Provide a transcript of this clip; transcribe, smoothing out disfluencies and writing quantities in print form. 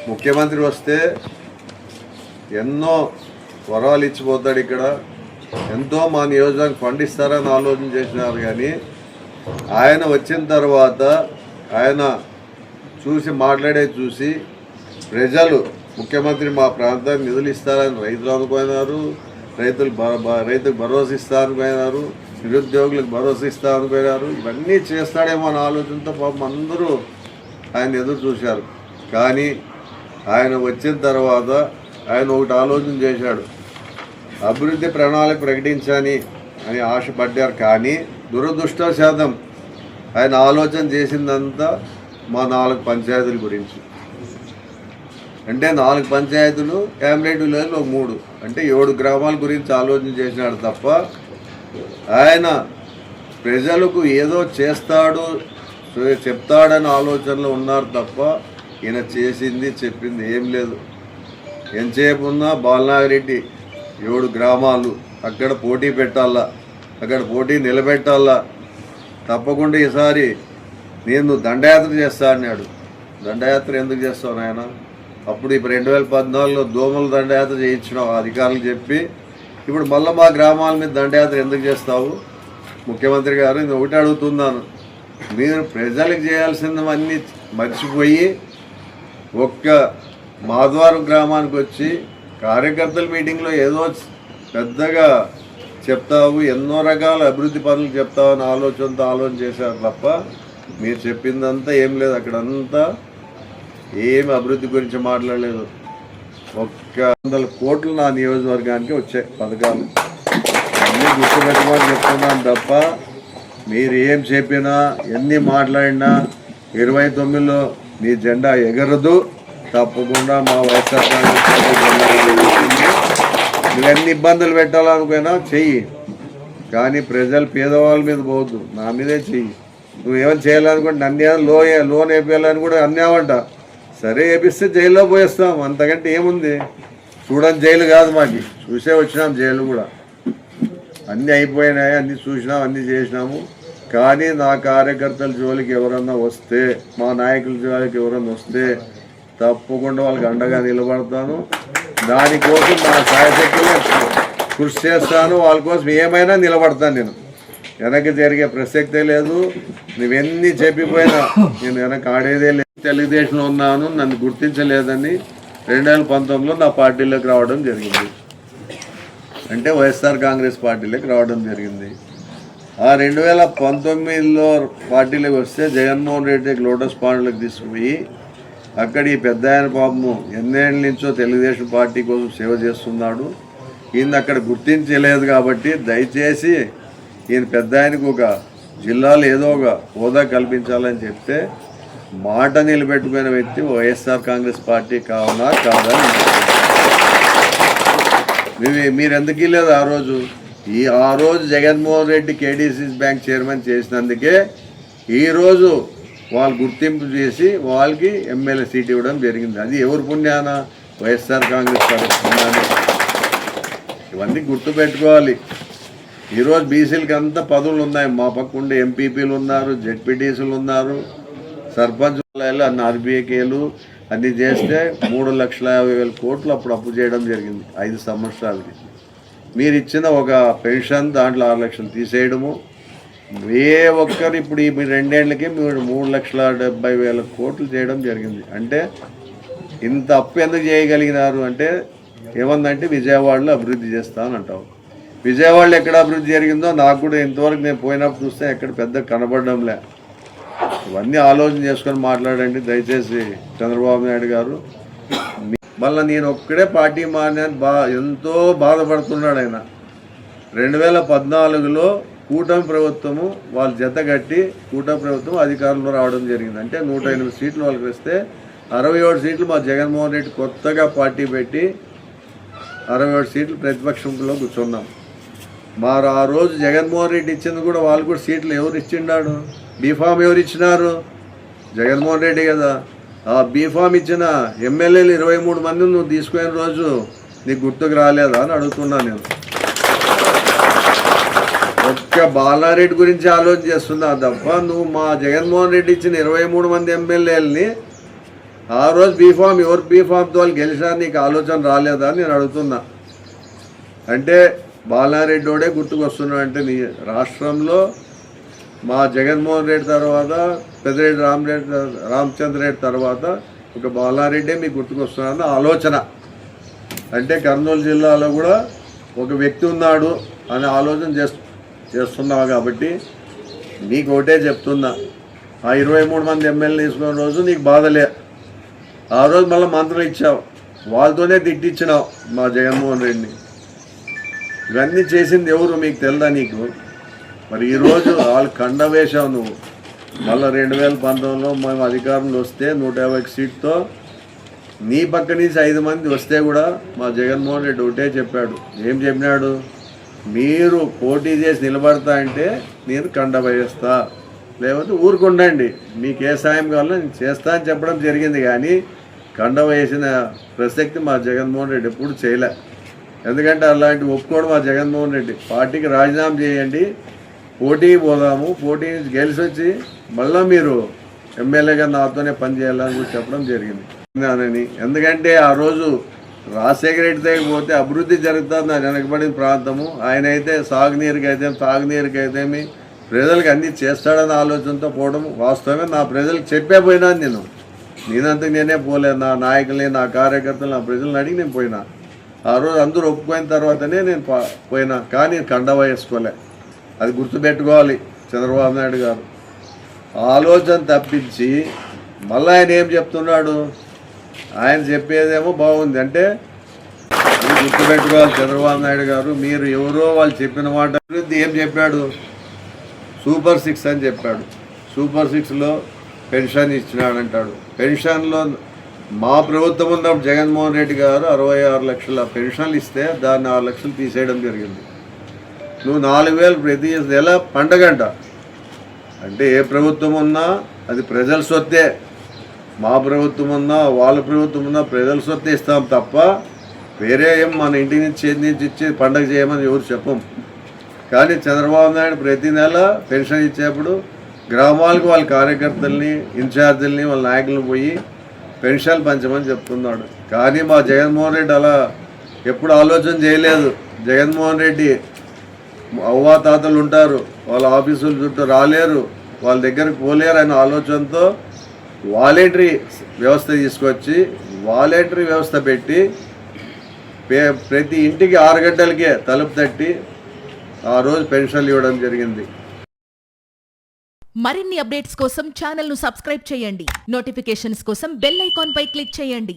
ముఖ్యమంత్రి వస్తే ఎన్నో వరాలు ఇచ్చిపోతాడు. ఇక్కడ ఎంతో మా నియోజకవర్గం ఫండ్ ఇస్తారని ఆలోచన చేసినారు. కానీ ఆయన వచ్చిన తర్వాత ఆయన చూసి ప్రజలు ముఖ్యమంత్రి మా ప్రాంతానికి నిధులు ఇస్తారని రైతులు అనుకున్నారు, రైతులకు భరోసా ఇస్తారనుకున్నారు, నిరుద్యోగులకు భరోసా ఇస్తారనుకున్నారు. ఇవన్నీ చేస్తాడేమో అనే ఆలోచనతో పాపం అందరూ ఆయన ఎదురు చూశారు. కానీ ఆయన వచ్చిన తర్వాత ఆయన ఒకటి ఆలోచన చేశాడు, అభివృద్ధి ప్రణాళిక ప్రకటించాని అని ఆశపడ్డారు. కానీ దురదృష్టవశాతం ఆయన ఆలోచన చేసిందంతా మా 4 పంచాయతీల గురించి. అంటే 4 పంచాయతీలు, క్యాబినెట్ విలేజ్లో 3 అంటే 7 గ్రామాల గురించి ఆలోచన చేసినాడు తప్ప ఆయన ప్రజలకు ఏదో చేస్తాడు చెప్తాడని ఆలోచనలో ఉన్నారు తప్ప ఈయన చేసింది చెప్పింది ఏం లేదు. ఎంతసేపు ఉన్నా బాలనాగిరెడ్డి 7 గ్రామాలు అక్కడ పోటీ పెట్టాలా, అక్కడ పోటీ నిలబెట్టాలా, తప్పకుండా ఈసారి నేను దండయాత్ర చేస్తా అన్నాడు. దండయాత్ర ఎందుకు చేస్తావు నాయన? అప్పుడు ఇప్పుడు 2014లో దోమల దండయాత్ర చేయించినావు అధికారులు చెప్పి, ఇప్పుడు మళ్ళీ మా గ్రామాల మీద దండయాత్ర ఎందుకు చేస్తావు? ముఖ్యమంత్రి గారు నేను ఒకటి అడుగుతున్నాను, మీరు ప్రజలకు చేయాల్సినవన్నీ మర్చిపోయి ఒక్క మాధవరం గ్రామానికి వచ్చి కార్యకర్తల మీటింగ్లో ఏదో పెద్దగా చెప్తావు, ఎన్నో రకాల అభివృద్ధి పనులు చెప్తావు అని ఆలోచన చేశారు తప్ప మీరు చెప్పిందంతా ఏం లేదు. అక్కడంతా ఏమి అభివృద్ధి గురించి మాట్లాడలేదు. 100 కోట్లు నా నియోజకవర్గానికి వచ్చాయి పథకాలు. అన్నీ గుర్తుపెట్టుకోని చెప్తున్నాను తప్ప మీరు ఏం చెప్పినా ఎన్ని మాట్లాడినా 29లో మీ జెండా ఎగరదు. తప్పకుండా మా వైఎస్ఆర్ మీరు ఎన్ని ఇబ్బందులు పెట్టాలనుకున్నా చెయ్యి, కానీ ప్రజలు పేదవాళ్ళ మీద పోవద్దు, నా మీదే చెయ్యి. నువ్వేమైనా చేయాలనుకుంటే నన్ను లోన్ వేయాలని కూడా అన్నావంట. సరే వేపిస్తే జైల్లో పోయేస్తాం, అంతకంటే ఏముంది. చూడని జైలు కాదు మాకు, చూసే వచ్చినాం జైలు కూడా. అన్నీ అయిపోయినాయి, అన్నీ చూసినాం, అన్నీ చేసినాము. కానీ నా కార్యకర్తల జోలికి ఎవరన్నా వస్తే, మా నాయకుల జోలికి ఎవరన్నా వస్తే తప్పకుండా వాళ్ళకి అండగా నిలబడతాను. దానికోసం నా సాయశక్తులు కృషి చేస్తాను. వాళ్ళ కోసం ఏమైనా నిలబడతాను. నేను వెనక్కి జరిగే ప్రసక్తే లేదు. నువ్వెన్ని చెప్పిపోయినా నేను వెనక ఆడేదే లేదు. తెలుగుదేశంలో ఉన్నాను, నన్ను గుర్తించలేదని 2019లో నా పార్టీలోకి రావడం జరిగింది. అంటే వైఎస్ఆర్ కాంగ్రెస్ పార్టీలోకి రావడం జరిగింది. ఆ 2019లో పార్టీలోకి వస్తే జగన్మోహన్ రెడ్డికి లోటస్ పాండ్లకు తీసుకుపోయి అక్కడ ఈ పెద్ద ఆయన పాపము ఎన్నేళ్ళ నుంచో తెలుగుదేశం పార్టీ కోసం సేవ చేస్తున్నాడు. ఈయన అక్కడ గుర్తించలేదు కాబట్టి దయచేసి ఈయన పెద్ద ఆయనకు ఒక జిల్లాలో ఏదో ఒక హోదా కల్పించాలని చెప్తే మాట నిలబెట్టుకున్న వ్యక్తి వైఎస్ఆర్ కాంగ్రెస్ పార్టీ కావునా కాదని మీరు ఎందుకు ఇవ్వలేదు ఆ రోజు? ఆ రోజు Jaganmohan Reddy KDCC bank chairman చేసినందుకే ఈరోజు వాళ్ళు గుర్తింపు చేసి వాళ్ళకి ఎమ్మెల్యే సీట్ ఇవ్వడం జరిగింది. అది ఎవరు పుణ్యాన? వైఎస్ఆర్ కాంగ్రెస్ పార్టీ పుణ్యాన. ఇవన్నీ గుర్తుపెట్టుకోవాలి. ఈరోజు బీసీలకి అంతా పదవులు ఉన్నాయి. మా పక్క ఉండే ఎంపీపీలు ఉన్నారు, జెడ్పీటీసీలు ఉన్నారు, సర్పంచ్ అన్ని ఆర్బీఐకేలు అన్నీ చేస్తే 3,50,000 కోట్లు అప్పుడు అప్పు చేయడం జరిగింది 5 సంవత్సరాలకి. మీరు ఇచ్చిన ఒక పెన్షన్ దాంట్లో 6 లక్షలు తీసేయడము, ఏ ఒక్కరు ఇప్పుడు ఈ 2 ఏళ్ళకి మీరు 3,70,000 కోట్లు చేయడం జరిగింది. అంటే ఇంత అప్పు ఎందుకు చేయగలిగినారు అంటే ఏమందంటే విజయవాడలో అభివృద్ధి చేస్తాను అంటావు. విజయవాడలో ఎక్కడ అభివృద్ధి జరిగిందో నాకు కూడా ఇంతవరకు నేను పోయినప్పుడు చూస్తే ఎక్కడ పెద్ద కనబడడంలే. ఇవన్నీ ఆలోచన చేసుకొని మాట్లాడండి దయచేసి చంద్రబాబు నాయుడు గారు. మళ్ళీ నేను ఒక్కడే పార్టీ మారిన ఎంతో బాధపడుతున్నాడు ఆయన. 2014లో కూటమి ప్రభుత్వము వాళ్ళు జతగట్టి కూటమి ప్రభుత్వం అధికారంలో రావడం జరిగింది. అంటే 108 సీట్లు వాళ్ళకి వస్తే 67 సీట్లు మా జగన్మోహన్ రెడ్డి కొత్తగా పార్టీ పెట్టి 67 సీట్లు ప్రతిపక్షంలో కూర్చున్నాం. ఆ రోజు జగన్మోహన్ రెడ్డి ఇచ్చింది కూడా వాళ్ళు కూడా సీట్లు ఎవరు ఇచ్చిండాడు? బీఫామ్ ఎవరు ఇచ్చినారు? జగన్మోహన్ రెడ్డి కదా. ఆ బీఫామ్ ఇచ్చిన ఎమ్మెల్యేలు 23 మంది నువ్వు తీసుకునే రోజు నీకు గుర్తుకు రాలేదా అని అడుగుతున్నా నేను. ఒక్క బాలారెడ్డి గురించి ఆలోచన చేస్తున్నా తప్ప నువ్వు మా జగన్మోహన్ రెడ్డి ఇచ్చిన 23 మంది ఎమ్మెల్యేలని ఆ రోజు బీఫామ్ ఎవరు బీఫామ్తో వాళ్ళు గెలిచినా నీకు ఆలోచన రాలేదా అని నేను అడుగుతున్నా. అంటే బాలారెడ్డోడే గుర్తుకొస్తున్నాడు. అంటే నీ రాష్ట్రంలో మా జగన్మోహన్ రెడ్డి తర్వాత పెద్దిరెడ్డి రామచంద్ర రెడ్డి తర్వాత ఒక బాలారెడ్డే మీకు గుర్తుకొస్తున్నాడన్న ఆలోచన. అంటే కర్నూలు జిల్లాలో కూడా ఒక వ్యక్తి ఉన్నాడు అనే ఆలోచన చేస్తున్నావు కాబట్టి నీకు ఒకటే చెప్తున్నా, ఆ 23 మంది ఎమ్మెల్యే తీసుకున్న రోజు నీకు బాధలే. ఆ రోజు మళ్ళీ మంత్రులు ఇచ్చావు, వాళ్ళతోనే తిట్టించినావు మా జగన్మోహన్ రెడ్డిని. ఇవన్నీ చేసింది ఎవరు మీకు తెలుదా నీకు? మరి ఈరోజు వాళ్ళు కండ వేశావు నువ్వు. మళ్ళీ 2019లో మేము అధికారంలో వస్తే 150 సీట్తో నీ పక్క నుంచి 5 మంది వస్తే కూడా మా జగన్మోహన్ రెడ్డి ఒకటే చెప్పాడు. ఏం చెప్పినాడు? మీరు పోటీ చేసి నిలబడతా అంటే నేను కండ వేస్తా, లేకపోతే ఊరుకుండండి, మీకు ఏ సాయం కావాలో నేను చేస్తా అని చెప్పడం జరిగింది. కానీ కండ వేసిన ప్రసక్తి మా జగన్మోహన్ రెడ్డి ఎప్పుడు చేయలే. ఎందుకంటే అలాంటి ఒప్పుకోడు మా జగన్మోహన్ రెడ్డి. పార్టీకి రాజీనామా చేయండి, పోటీ పోదాము, పోటీ నుంచి గెలిచి వచ్చి మళ్ళీ మీరు ఎమ్మెల్యేగా నాతోనే పనిచేయాలని కూడా చెప్పడం జరిగింది. ఎందుకంటే ఆ రోజు రాజశేఖర రెడ్డి దగ్గర పోతే అభివృద్ధి జరుగుతుంది వెనకబడిన ప్రాంతము. ఆయన అయితే తాగునీరుకైతేమి ప్రజలకు అన్నీ చేస్తాడన్న ఆలోచనతో పోవడం వాస్తవమే. నా ప్రజలకు చెప్పే పోయినాను నేనంతకు నేనే పోలేదు. నా నాయకుల్ని, నా కార్యకర్తలు, నా ప్రజలను అడిగి నేను పోయినా. ఆ రోజు అందరూ ఒప్పుకోయిన తర్వాతనే నేను పోయినా. కానీ కండవ వేసుకోలే. అది గుర్తుపెట్టుకోవాలి చంద్రబాబు నాయుడు గారు. ఆలోచన తప్పించి మళ్ళీ ఆయన ఏం చెప్తున్నాడు? ఆయన చెప్పేదేమో బాగుంది. అంటే గుర్తుపెట్టుకోవాలి చంద్రబాబు నాయుడు గారు, మీరు ఎవరో వాళ్ళు చెప్పిన మాట అభివృద్ధి ఏం చెప్పాడు? సూపర్ 6 అని చెప్పాడు. Super 6లో pension ఇచ్చినాడంటాడు. పెన్షన్లో మా ప్రభుత్వం ఉన్నప్పుడు జగన్మోహన్ రెడ్డి గారు 66 లక్షల పెన్షన్లు ఇస్తే దాన్ని 6 లక్షలు తీసేయడం జరిగింది. నువ్వు 4,000 ప్రతి నెల పండగంట. అంటే ఏ ప్రభుత్వం ఉన్నా అది ప్రజల సొత్తే. మా ప్రభుత్వం ఉన్నా వాళ్ళ ప్రభుత్వం ఉన్నా ప్రజల సొత్తే ఇస్తాం తప్ప వేరే ఏం మన ఇంటి నుంచి చేతి నుంచి ఇచ్చి పండగ చేయమని ఎవరు చెప్పం. కానీ చంద్రబాబు నాయుడు ప్రతి నెల పెన్షన్ ఇచ్చేప్పుడు గ్రామాలకు వాళ్ళ కార్యకర్తల్ని, ఇన్ఛార్జీలని, వాళ్ళ నాయకులను పోయి పెన్షన్ పంచమని చెప్తున్నాడు. కానీ మా జగన్మోహన్ రెడ్డి అలా ఎప్పుడు ఆలోచన చేయలేదు. జగన్మోహన్ రెడ్డి అవ్వాతాతలు ఉంటారు, వాళ్ళ ఆఫీసుల చుట్టూ రాలేరు, వాళ్ళ దగ్గరకు పోలేరు అనే ఆలోచనతో వాలంటరీ వ్యవస్థ తీసుకొచ్చి వాలంటరీ వ్యవస్థ పెట్టి ప్రతి ఇంటికి 6 గంటలకే తలుపు తట్టి ఆ రోజు పెన్షన్లు ఇవ్వడం జరిగింది. మరిన్ని అప్డేట్స్ కోసం ఛానల్ ను సబ్స్క్రైబ్ చేయండి. నోటిఫికేషన్స్ కోసం బెల్ ఐకాన్ పై క్లిక్ చేయండి.